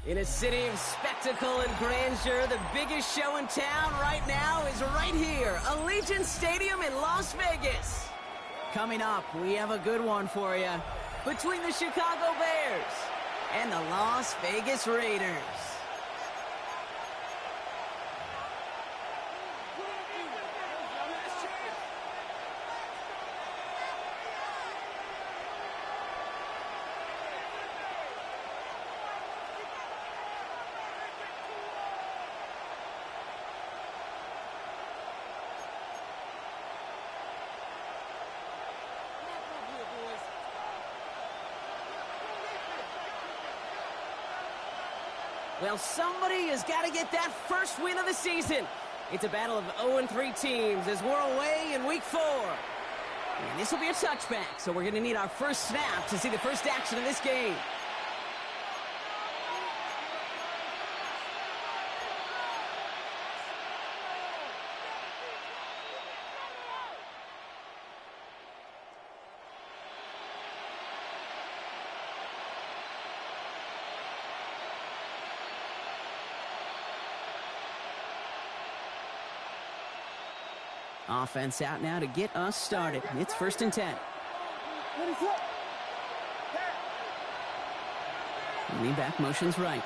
In a city of spectacle and grandeur, the biggest show in town right now is right here, Allegiant Stadium in Las Vegas. Coming up, we have a good one for you. Between the Chicago Bears and the Las Vegas Raiders. Well, somebody has got to get that first win of the season. It's a battle of 0-3 teams as we're away in week 4. And this will be a touchback, so we're going to need our first snap to see the first action of this game. Offense out now to get us started. It's 1st and 10. Lean back motions right.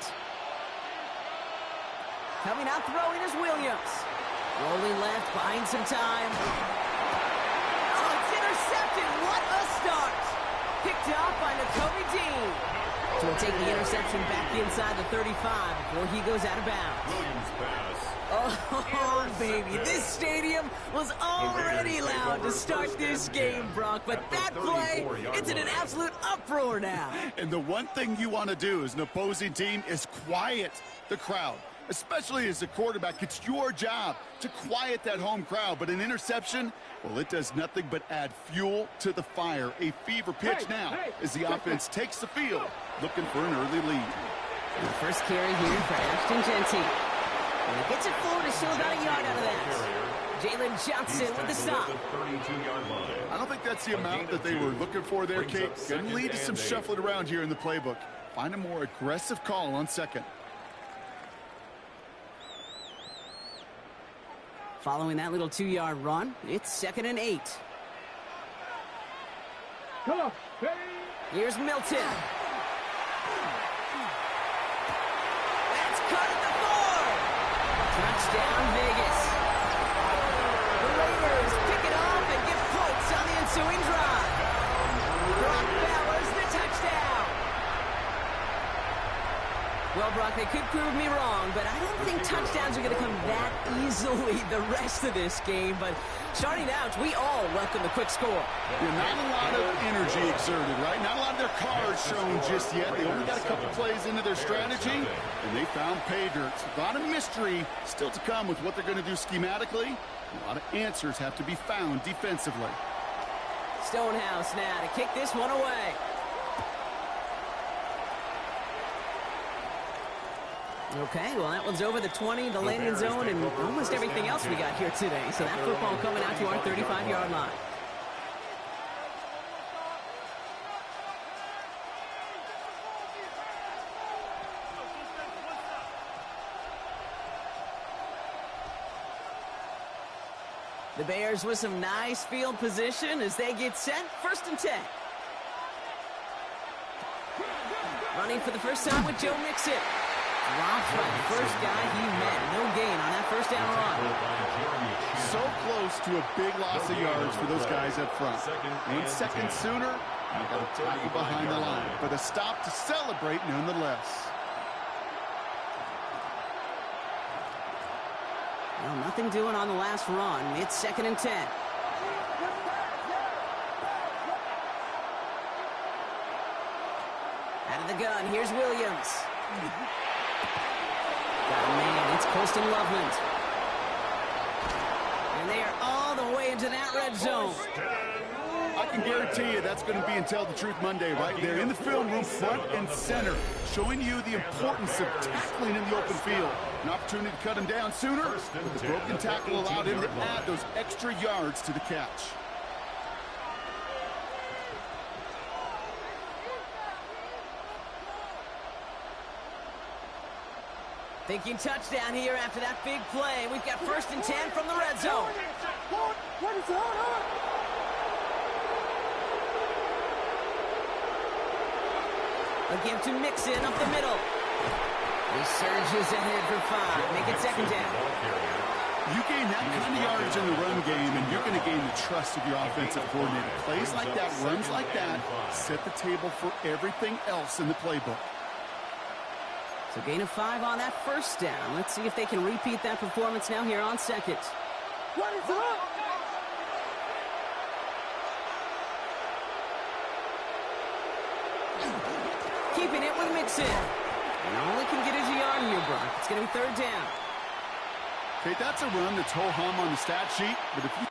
Coming out throwing is Williams. Rolling left, buying some time. Oh, it's intercepted. What a start. Picked up by Nakobe Dean. So we'll take the interception back inside the 35 before he goes out of bounds. Williams pass. Oh, baby, this stadium was already loud to start this game, Brock, but that play, it's in an absolute uproar now. And the one thing you want to do as an opposing team is quiet the crowd, especially as a quarterback. It's your job to quiet that home crowd, but an interception, well, it does nothing but add fuel to the fire. A fever pitch now as the offense takes the field, looking for an early lead. And the first carry here for Ashton Genty. And he gets it forward to still about a yard out of that. Jalen Johnson with the stop. I don't think that's the amount that they were looking for there, Kate. Going to lead to some shuffling around here in the playbook. Find a more aggressive call on second. Following that little 2-yard run, it's 2nd and 8. Here's Milton. That's cut at the 4. Touchdown, Vegas. The Raiders pick it up and give points on the ensuing drive. Brock Bowers, the touchdown. Well, Brock, they could prove me wrong, but I don't think touchdowns are going to come that easily the rest of this game. But starting out, we all welcome the quick score. Yeah, not a lot of energy exerted, right? Not a lot of their cards shown just yet. They only got a couple plays into their strategy, and they found pay dirt. A lot of mystery still to come with what they're going to do schematically. A lot of answers have to be found defensively. Stonehouse now to kick this one away. Okay, well, that one's over the 20, the landing zone, and almost everything else we got here today. So that football coming out to our 35-yard line. The Bears with some nice field position as they get set. 1st and 10. Running for the first time with Joe Mixon. Drops by the first guy he met. No gain on that first down run. So close to a big loss of yards for those guys up front. 1 second sooner, you got a tackle behind the line. But a stop to celebrate nonetheless. Well, nothing doing on the last run. It's 2nd and 10. Out of the gun, here's Williams. Got a man, it's Colston Loveland. And they are all the way into that red zone. I can guarantee you that's going to be in Tell the Truth Monday right there in the film room, front and center, showing you the importance of tackling in the open field. An opportunity to cut him down sooner, but the broken tackle allowed him to add those extra yards to the catch. Thinking touchdown here after that big play. We've got 1st and 10 from the red zone. A give to Mixon up the middle. He surges ahead for 5. Make it 2nd down. You gain that kind of yardage in the run game, and you're going to gain the trust of your offensive coordinator. Plays like that, runs like that, set the table for everything else in the playbook. So gain of 5 on that 1st down. Let's see if they can repeat that performance now here on 2nd. What is up? Keeping it with Mixon. And all he can get is a yard here, Brock. It's going to be 3rd down. Okay, that's a run that's ho-hum on the stat sheet, but if you...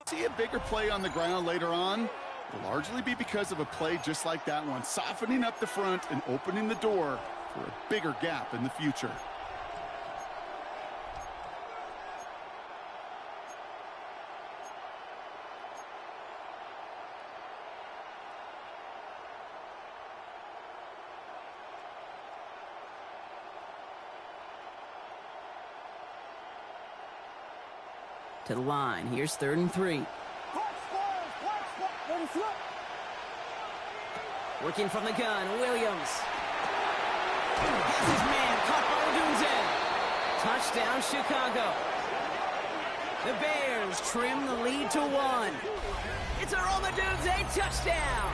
see a bigger play on the ground later on, will largely be because of a play just like that one, softening up the front and opening the door for a bigger gap in the future. To the line. Here's 3rd and 3. Working from the gun, Williams. Has his man caught by Odunze. Touchdown, Chicago. The Bears trim the lead to 1. It's a Rome Odunze touchdown.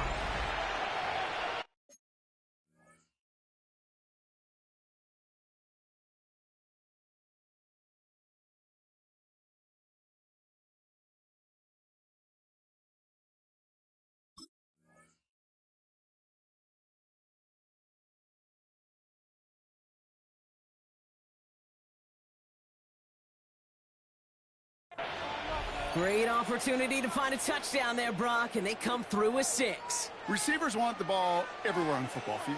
Great opportunity to find a touchdown there, Brock, and they come through with 6. Receivers want the ball everywhere on the football field.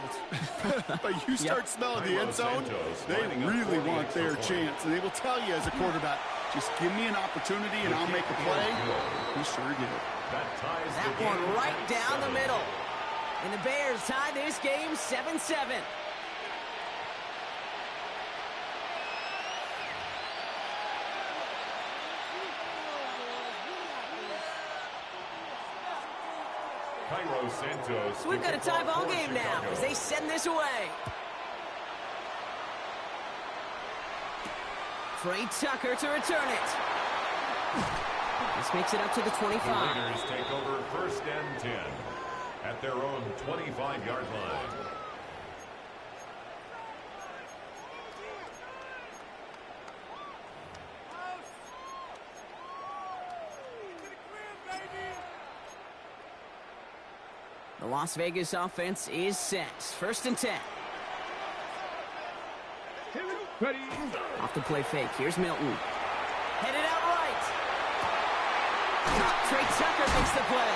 But you start smelling the end zone, they really want their chance. And they will tell you as a quarterback, just give me an opportunity and I'll make a play. He sure did. That one right down the middle. And the Bears tie this game 7-7. So we've got a tie ball game now as they send this away. Trey Tucker to return it. This makes it up to the 25. The Raiders take over 1st and 10 at their own 25-yard line. The Las Vegas offense is set. 1st and 10. Ready. Off the play fake. Here's Milton. Headed out right. Trey Tucker makes the play.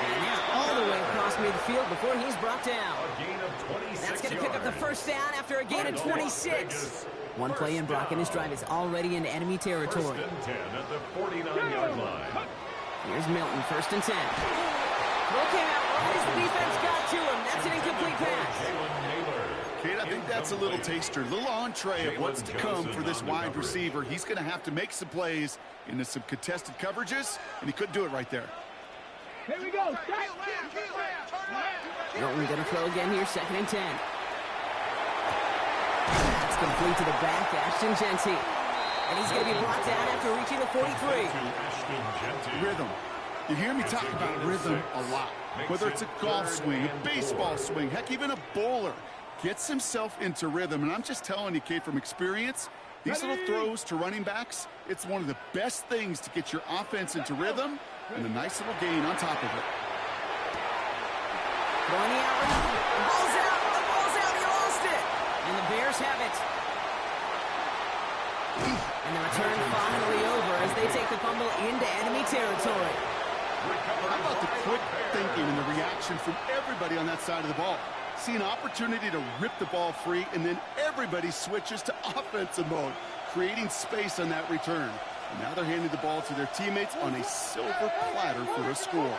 And now all the way across midfield before he's brought down. A gain of 26 That's going to pick up the 1st down after a gain of 26. One play in Brock, and his drive is already in enemy territory. 1st and 10 at the 49-yard line. Here's Milton. 1st and 10. Throw came out right as the defense got to him. That's an incomplete pass. Kate, I think that's a little taster, a little entree of what's to come for this wide receiver. He's going to have to make some plays into some contested coverages, and he couldn't do it right there. Here we go. Milton going to throw again here, 2nd and 10. That's complete to the back, Ashton Genty. And he's going to be brought down after reaching the 43. Rhythm. You hear me talk about rhythm a lot. Whether it's a golf swing, a baseball swing, heck, even a bowler gets himself into rhythm. And I'm just telling you, Kate, from experience, these little throws to running backs, it's one of the best things to get your offense into rhythm and a nice little gain on top of it. Going out, ball's out Bears have it. And the return finally over as they take the fumble into enemy territory. How about the quick thinking and the reaction from everybody on that side of the ball? See an opportunity to rip the ball free, and then everybody switches to offensive mode, creating space on that return. And now they're handing the ball to their teammates on a silver platter for a score.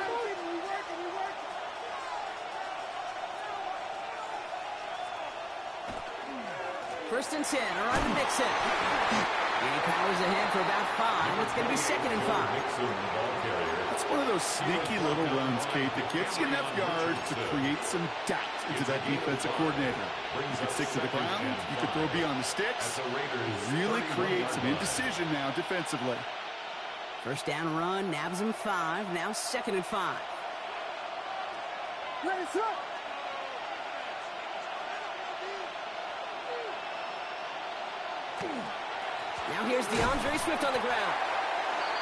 First and 10, around to Mixon. And he powers ahead for about 5. It's going to be 2nd and 5. That's one of those sneaky little runs, Kate, that gets you enough yards to create some doubt into that defensive coordinator. You can stick to the ground, you can throw beyond the sticks, really create some indecision now defensively. First down run, nabs him 5, now 2nd and 5. Ready, set. Now here's DeAndre Swift on the ground.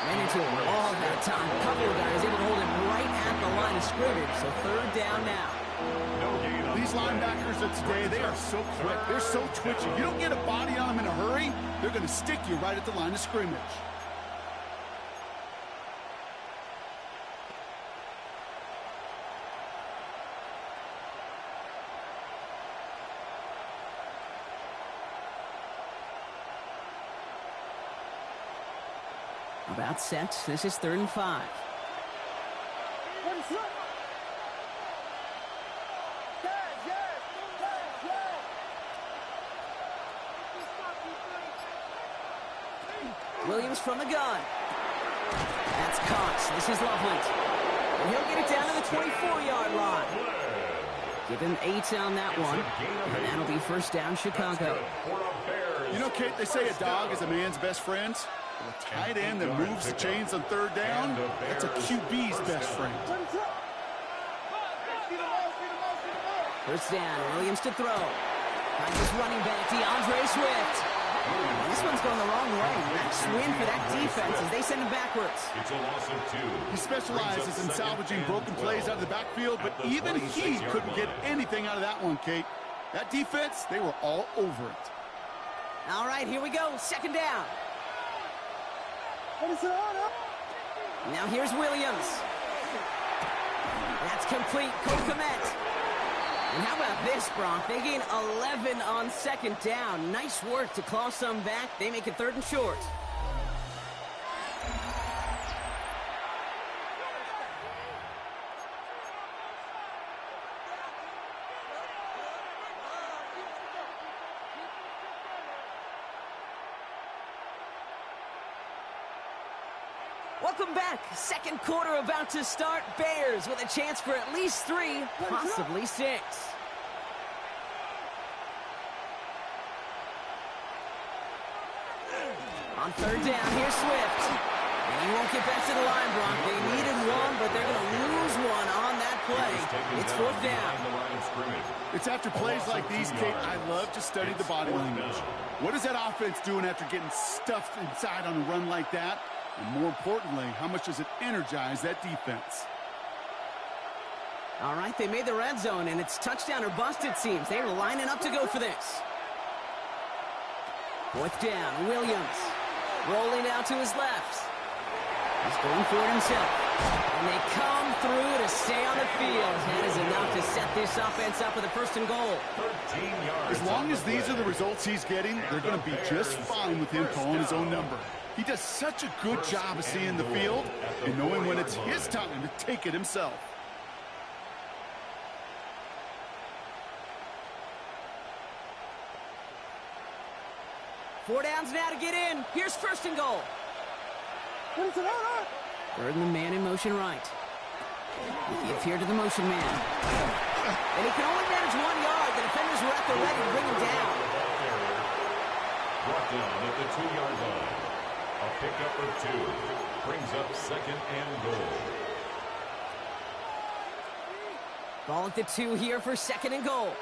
Ran into him all that time. A couple of guys able to hold him right at the line of scrimmage. So 3rd down now. These linebackers of today, they are so quick. They're so twitchy. You don't get a body on them in a hurry, they're going to stick you right at the line of scrimmage. About set. This is 3rd and 5. Ready, set. Williams from the gun. That's caught. This is Loveland. And he'll get it down to the 24-yard line. Give him 8 on that one. And that'll be first down, Chicago. You know, Kate, they say a dog is a man's best friend. Well, a tight end that moves the chains on 3rd down, that's a QB's best friend. First down, Williams to throw. Finds his running back, DeAndre Swift. And this one's going the wrong way. Nice win for that defense as they send him backwards. It's a loss of 2. He specializes in salvaging broken plays out of the backfield, but even he couldn't get anything out of that one, Kate. That defense, they were all over it. All right, here we go. 2nd down. Now here's Williams. That's complete. Cole Kmet. And how about this, Bronk? They gain 11 on 2nd down. Nice work to claw some back. They make it 3rd and short. Welcome back. 2nd quarter about to start. Bears with a chance for at least 3, possibly 6. On 3rd down, here's Swift. And he won't get back to the line, Bronk. They needed 1, but they're going to lose 1 on that play. It's 4th down. It's after plays like these, Kate, I love to study the body language. What is that offense doing after getting stuffed inside on a run like that? And more importantly, how much does it energize that defense? All right, they made the red zone, and it's touchdown or bust, it seems. They're lining up to go for this. 4th down, Williams. Rolling out to his left. He's going for it himself. And they come through to stay on the field. That is enough to set this offense up with a 1st and goal. 13 yards. As long as these are the results he's getting, they're going to be just fine with him calling his own number. He does such a good job of seeing the field and knowing when it's his time to take it himself. Four downs now to get in. Here's 1st and goal. 3rd and the man in motion right. Give here to the motion man. And he can only manage 1 yard. The defenders were at the ready to bring him down. Brought down at the 2-yard line. A pickup of 2. Brings up 2nd and goal. Ball at the 2 here for 2nd and goal.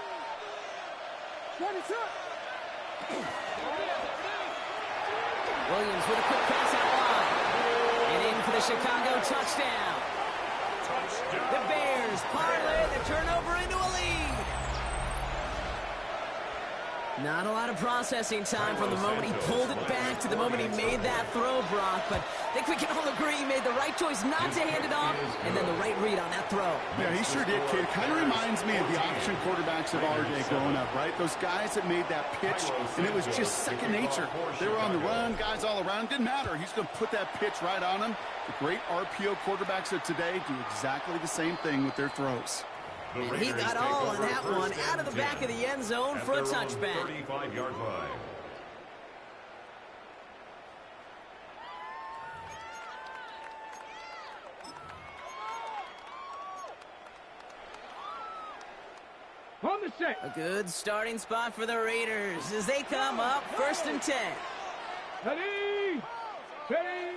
Williams with a quick pass out wide. And in for the Chicago touchdown. The Bears parlay the turnover into a lead. Not a lot of processing time from the moment he pulled it back to the moment he made that throw, Brock. But I think we can all agree he made the right choice not to hand it off, and then the right read on that throw. Yeah, he sure did, kid. Kind of reminds me of the option quarterbacks of our day growing up, right? Those guys that made that pitch, and it was just second nature. They were on the run, guys all around. Didn't matter. He's going to put that pitch right on him. The great RPO quarterbacks of today do exactly the same thing with their throws. And he got all on that one out of the back of the end zone for a touchback. 35-yard line. On the set. A good starting spot for the Raiders as they come up 1st and 10. Ready. Ready.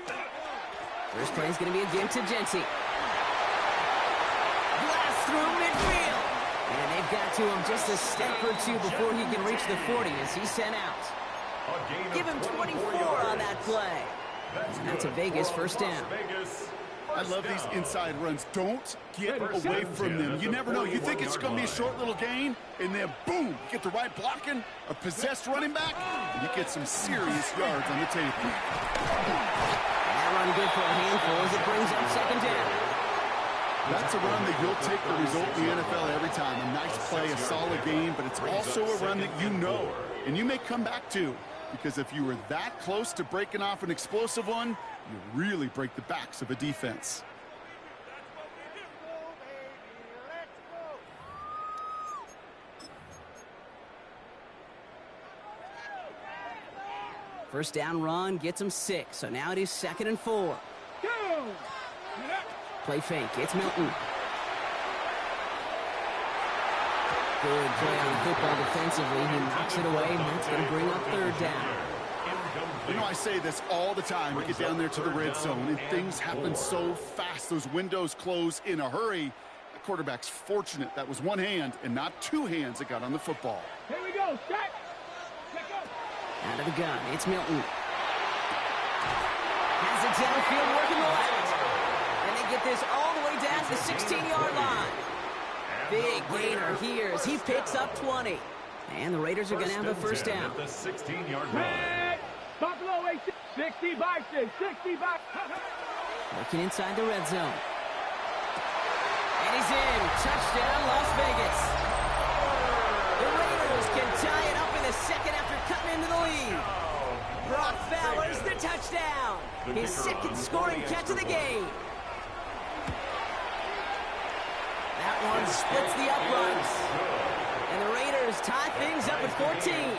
First play is going to be a give to Genty. Blast through midfield. And they've got to him just a step or two before he can reach the 40 as he's sent out. Give him 24 on that play. And that's a Vegas first down. I love these inside runs. Don't get away from them. You never know. You think it's going to be a short little gain, and then boom, get the right blocking, a possessed running back, and you get some serious yards on the table. That run good for a handful as it brings up 2nd down. That's a run that you'll take the result in the NFL every time. A nice play, a solid game, but it's also a run that you know, and you may come back to. Because if you were that close to breaking off an explosive one, you really break the backs of a defense. First down run gets him 6, so now it is 2nd and 4. Go. Play fake, it's Milton. Good play on the football defensively. He knocks it away, and that's going to bring up 3rd down. You know, I say this all the time. We get down there to the red zone, and things happen so fast. Those windows close in a hurry. The quarterback's fortunate that was one hand and not two hands that got on the football. Here we go. Set. Out of the gun, it's Milton. Has it downfield, working the left. And they get this all the way down to the 16-yard line. Big gainer here as he picks up 20. And the Raiders are going to have a first down. The 16-yard line. Buffalo 60 by 6. 60 by. Working inside the red zone. And he's in. Touchdown, Las Vegas. The Raiders can tie it up in the second after cutting into the lead. Brock Fowler's the touchdown. His 2nd scoring catch of the game. That one splits the uprights. And the Raiders tie things up at 14.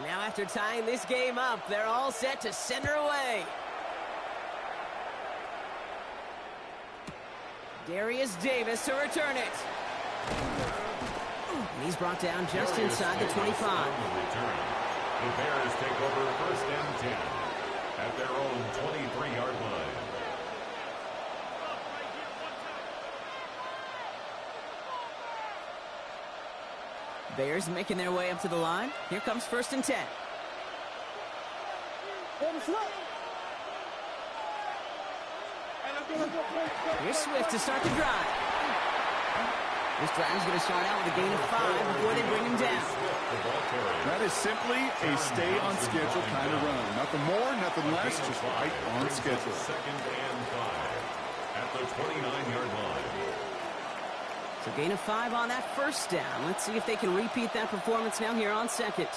Now after tying this game up, they're all set to send her away. Darius Davis to return it. And he's brought down just inside the 25. The Bears take over 1st and 10 at their own 23-yard line. Bears making their way up to the line. Here comes 1st and 10. Here's Swift to start the drive. This drive is going to start out with a gain of 5 before they bring him down. That is simply a stay-on-schedule kind of run. Nothing more, nothing less, just right on schedule. 2nd and 5 at the 29-yard line. So gain of 5 on that first down. Let's see if they can repeat that performance now here on 2nd.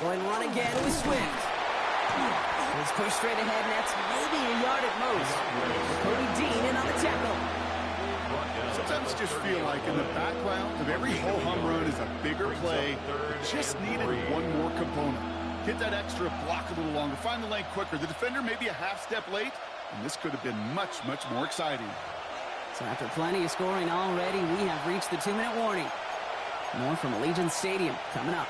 Going run again with Swift. He's pushed straight ahead, and that's maybe a yard at most. Cody Dean in on the tackle. Sometimes just feel like in the background of every ho-hum run is a bigger play. It just needed one more component. Hit that extra block a little longer. Find the lane quicker. The defender may be a half step late, and this could have been much, much more exciting. So after plenty of scoring already, we have reached the 2-minute warning. More from Allegiant Stadium coming up.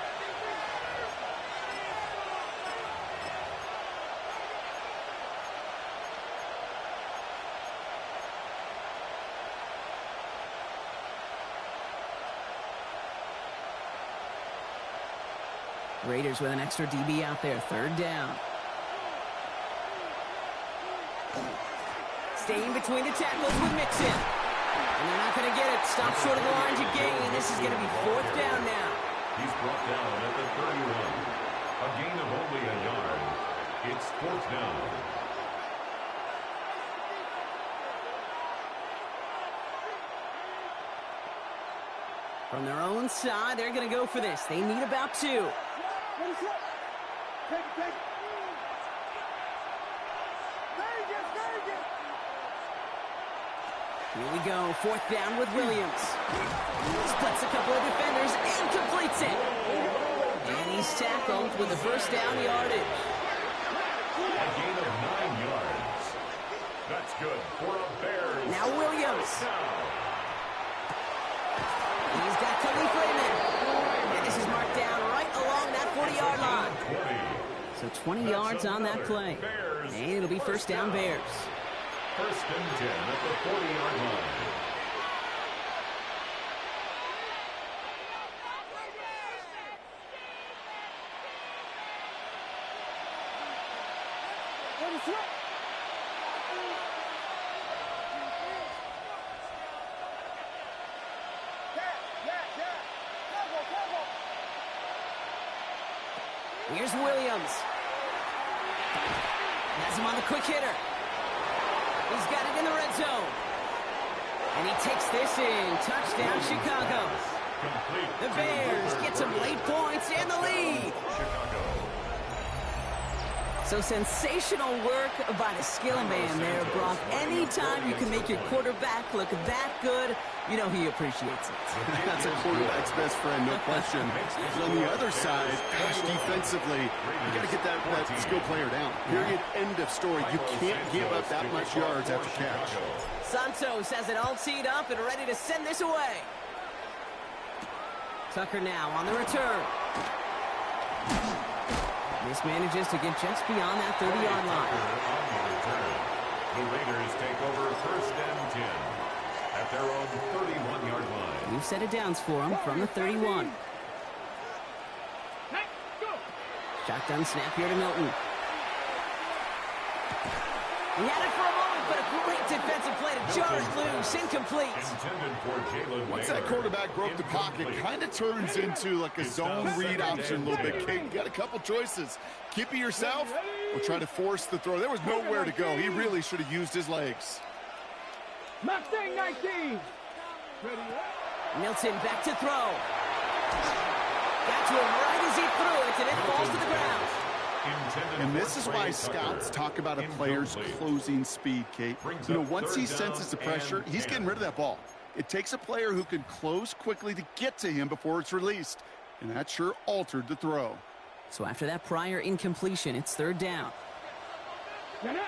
Raiders with an extra DB out there, 3rd down. Staying between the tackles with Mixon. And they're not going to get it. Stop short of the line to gain. This is going to be 4th down now. He's brought down at the 31. A gain of only a yard. It's 4th down. From their own side, they're going to go for this. They need about 2. Take it. Here we go, 4th down with Williams. Splits a couple of defenders and completes it. And he's tackled with the 1st down yardage. A gain of 9 yards. That's good for a Bears. Now Williams. He's got Khalif Raymond. And this is marked down right along that 40-yard line. So 20 yards on that play. And it'll be 1st down Bears. 1st and 10 at the 40-yard line. Here's Williams. Has him on the quick hitter. He's got it in the red zone. And he takes this in. Touchdown, Chicago. The Bears get some late points and the lead. So sensational work by the skill man there, Brock. Anytime you can make your quarterback look that good, you know he appreciates it. That's a quarterback's best friend, no question. But on the other side, gosh, defensively, you got to get that skill player down. Period. End of story. You can't give up that much yards after catch. Santos has it all teed up and ready to send this away. Tucker now on the return. This manages to get just beyond that 30-yard line. The Raiders take over 1st and 10 at their own 31-yard line. We've set it downs for them from the 31. Shotgun snap here to Milton. He had it for a moment, but a great defensive play to jar it loose. Incomplete. Once that quarterback broke the pocket, kind of turns into like a zone read option a little bit. Kate, you got a couple choices. Keep it yourself or try to force the throw. There was nowhere to go. He really should have used his legs. Mustang 19. Milton back to throw. Got to him right as he threw it, and it falls to the ground. And this is why scouts talk about a player's closing speed, Kate. You know, once he senses the pressure, he's getting rid of that ball. It takes a player who can close quickly to get to him before it's released. And that sure altered the throw. So after that prior incompletion, it's 3rd down. 3rd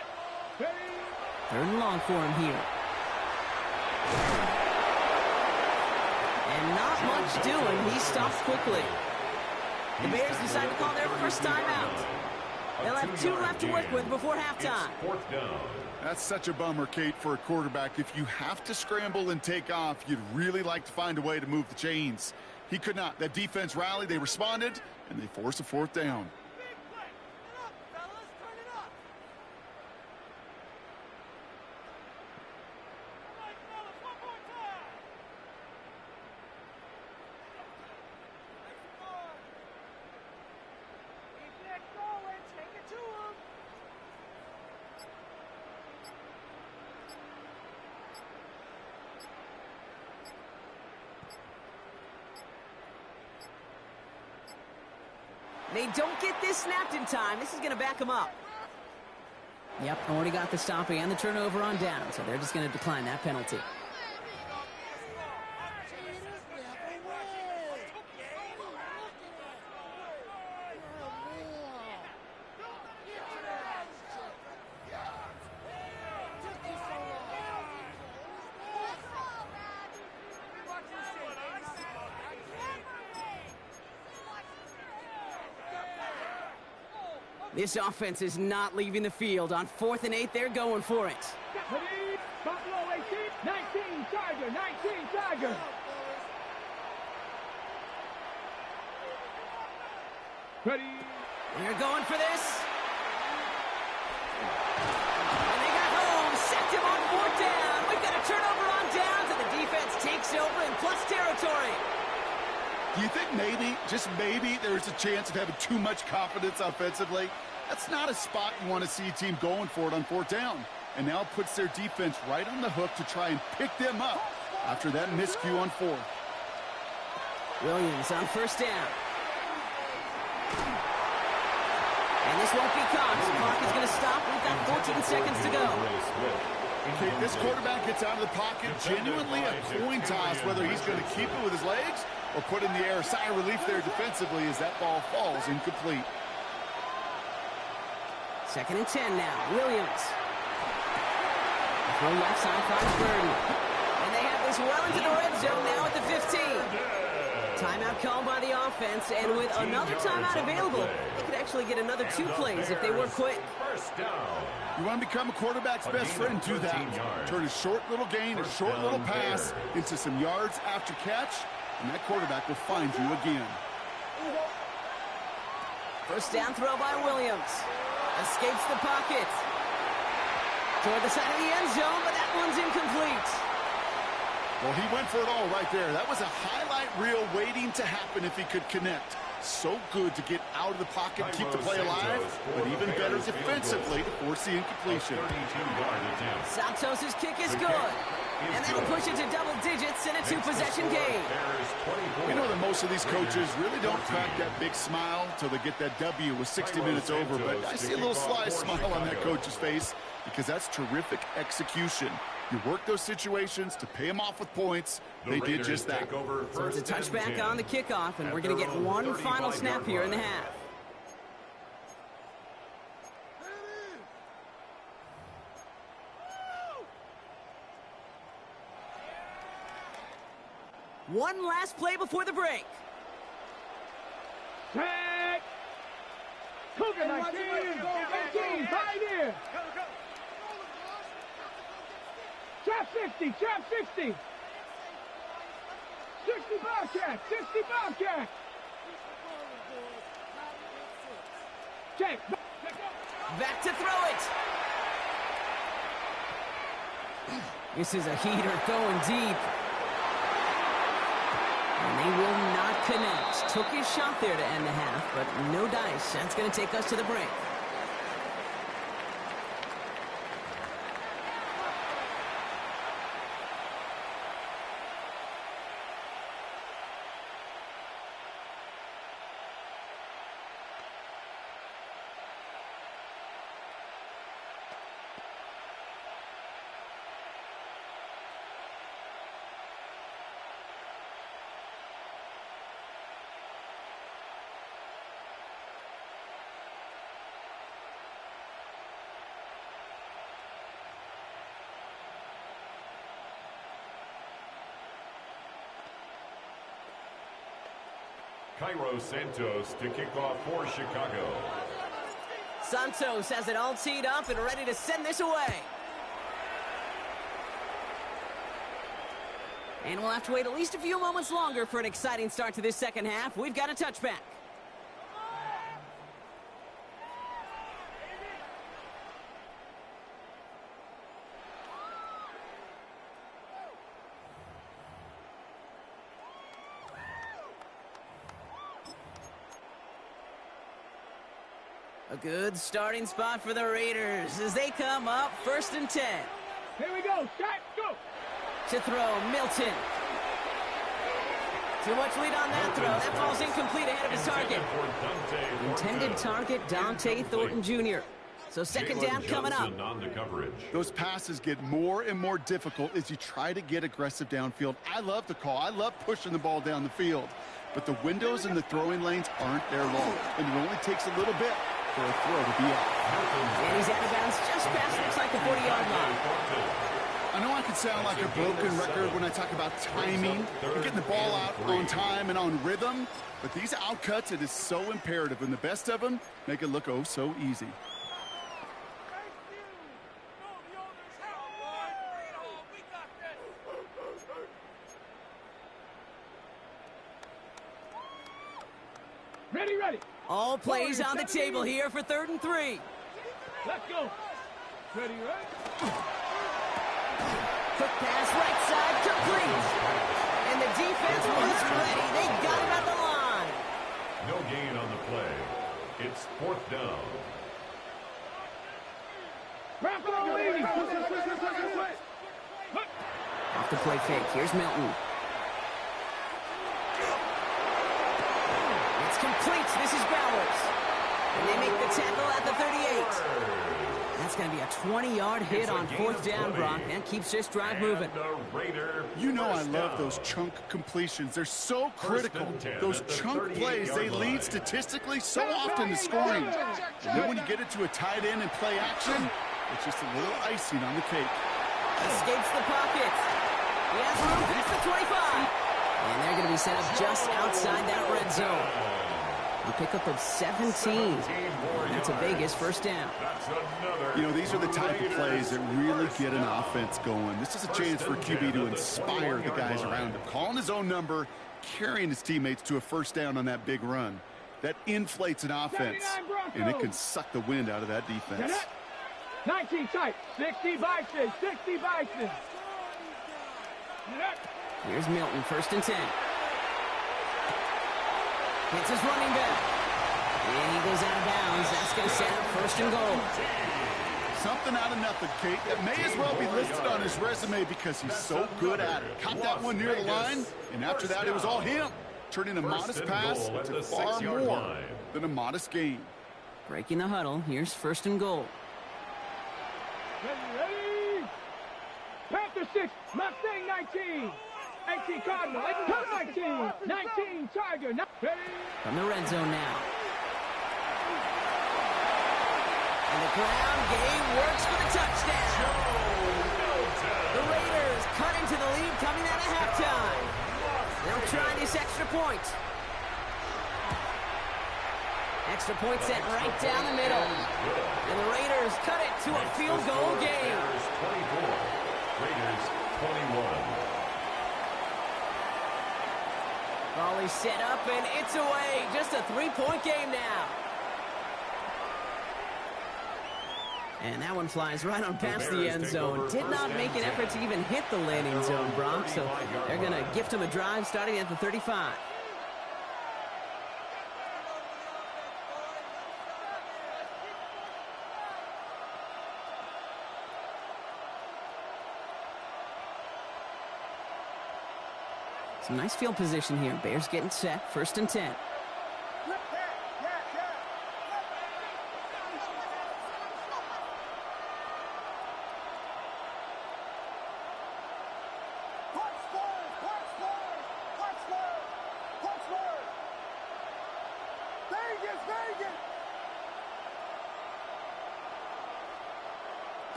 and long for him here. And not much doing. He stops quickly. The Bears decide to call their first timeout. They'll have 2 left to work with before halftime. 4th down. That's such a bummer, Kate, for a quarterback. If you have to scramble and take off, you'd really like to find a way to move the chains. He could not. That defense rallied, they responded, and they forced a 4th down. They don't get this snapped in time. This is going to back them up. Yep, already got the stop and the turnover on down, so they're just going to decline that penalty. This offense is not leaving the field. On 4th and 8, they're going for it. Buffalo 18, 19, Tiger, 19, Tiger. Ready. They're going for this. And they got home. Sacked him on 4th down. We've got a turnover on downs, and the defense takes over in plus territory. Do you think maybe, just maybe, there's a chance of having too much confidence offensively? That's not a spot you want to see a team going for it on 4th down. And now it puts their defense right on the hook to try and pick them up after that miscue on 4th. Williams on 1st down. And this won't be caught. The clock is going to stop. We've got 14 seconds to go. Okay, this quarterback gets out of the pocket, genuinely a coin toss, whether he's going to keep it with his legs or put in the air. Sigh of relief there defensively as that ball falls incomplete. 2nd and 10 now. Williams. Throw left side finds Burden. And they have this well into the red zone now at the 15. Timeout called by the offense, and with another timeout available, they could actually get another 2 plays if they work quick. You want to become a quarterback's best friend, do that. Turn a short little gain, a short little pass into some yards after catch, and that quarterback will find you again. 1st down throw by Williams. Escapes the pocket. Toward the side of the end zone, but that one's incomplete. Well, he went for it all right there. That was a highlight reel waiting to happen if he could connect. So good to get out of the pocket, keep the play alive, but even better defensively to force the incompletion. Santos' kick is good. And that'll push it to double digits in a 2-possession game. You know that most of these coaches really don't crack that big smile till they get that W with 60 minutes over, but I see a little sly smile on that coach's face because that's terrific execution. You work those situations to pay them off with points. They did just that. So it's a touchback on the kickoff, and we're going to get one final snap here in the half. One last play before the break. Tag. Cougar 19, 18, pioneer. Trap 60, trap 60. 60 Bobcat, 60 Bobcat. Check. Back to throw it. This is a heater going deep. And they will not connect. Took his shot there to end the half, but no dice. That's going to take us to the break. Cairo Santos to kick off for Chicago. Santos has it all teed up and ready to send this away. And we'll have to wait at least a few moments longer for an exciting start to this second half. We've got a touchback. A good starting spot for the Raiders as they come up 1st and 10. Here we go. Shot, go. To throw, Milton. Too much lead on that throw. That falls incomplete ahead of his target. Intended target, Dante Thornton Jr. So 2nd down coming up. Those passes get more and more difficult as you try to get aggressive downfield. I love the call. I love pushing the ball down the field. But the windows in the throwing lanes aren't there long. And it only takes a little bit for a throw to be out. And he's out of bounds just past, looks like, the 40-yard line. I know I can sound like a broken record when I talk about timing and getting the ball out on time and on rhythm, but these outcuts, it is so imperative, and the best of them make it look oh so easy. Ready, ready. All plays on the table here for 3rd and 3. Let's go. Ready, ready. Quick pass right side, complete. And the defense was ready. They got him at the line. No gain on the play. It's 4th down. Wrap it on, lady. Off the play fake. Here's Milton. It's complete. This is Bowers. And they make the tackle at the 38. That's going to be a 20-yard hit on 4th down, Brock. That keeps this drive moving. You know I love those chunk completions. They're so critical. Those chunk plays, they lead statistically so often to scoring. And then when you get it to a tight end and play action, it's just a little icing on the cake. Escapes the pocket. He has room. It's the 25. And they're going to be set up just outside that red zone. A pickup of 17. That's a Vegas 1st down. You know, these are the type of plays that really get an offense going. This is a chance for QB to inspire the guys around him. Calling his own number, carrying his teammates to a 1st down on that big run. That inflates an offense, and it can suck the wind out of that defense. 19 tight. 60 Bison. 60 Bison. Here's Milton, 1st and 10. Hits his running back. And he goes out of bounds. That's going to set up 1st and goal. Something out of nothing, Kate. That may as well be listed on his resume because he's so good at it. Caught that one near the line, and after that, it was all him. Turning a modest pass to far more than a modest gain. Breaking the huddle. Here's 1st and goal. Ready, ready. Panther 6, Mustang 19. 18 Cardinal, 19, 19 Tiger, ready. From the red zone now. And the ground game works for the touchdown. The Raiders cut into the lead coming out of halftime. They'll try this extra point. Extra point set right down the middle. And the Raiders cut it to a field goal game. Raiders 24, Raiders 21. Volley set up, and it's away. Just a 3-point game now. And that one flies right on past the end zone. Did not make an effort to even hit the landing zone, Brock. So they're going to gift him a drive starting at the 35. Some nice field position here. Bears getting set. 1st and 10.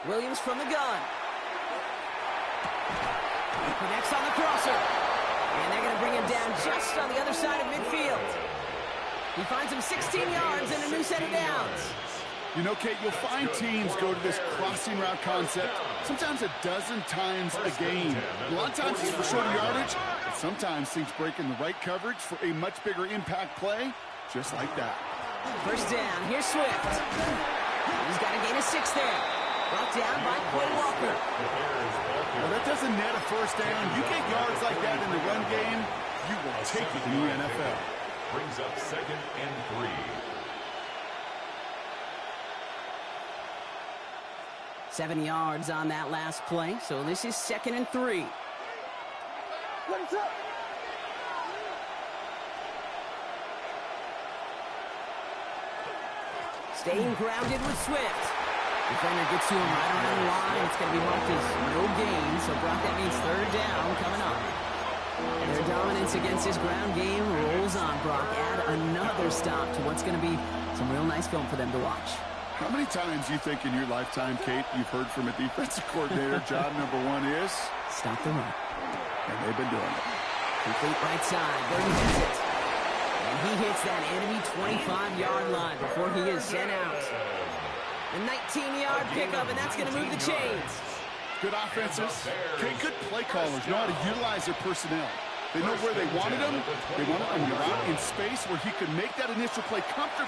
Williams from the gun. Connects on the crosser. And they're going to bring him down just on the other side of midfield. He finds him 16 yards and a new set of downs. You know, Kate, you'll find teams go to this crossing route concept sometimes a dozen times a game. A lot of times it's for shorter yardage, but sometimes things break in the right coverage for a much bigger impact play, just like that. 1st down. Here's Swift. He's got to gain a 6 there. Brought down by Quay Walker. Well, that doesn't net a 1st down. You get yards like that in the run game, you will take it in the NFL. Brings up 2nd and 3. 7 yards on that last play, so this is 2nd and 3. Staying grounded with Swift. Defender gets to him right around the line. It's going to be marked as no gain, so Brock, that means 3rd down coming up. Their dominance against this ground game rolls on, Brock. Add another stop to what's going to be some real nice film for them to watch. How many times you think in your lifetime, Kate, you've heard from a defensive coordinator, job number one is? Stop the run. And they've been doing it. Complete right side. Burton has it. And he hits that enemy 25-yard line before he is sent out. A 19-yard pickup, and that's going to move the chains. Good offenses. Okay, good play callers know how to utilize their personnel. They know where they wanted him. They wanted him out in space where he could make that initial play comfortably.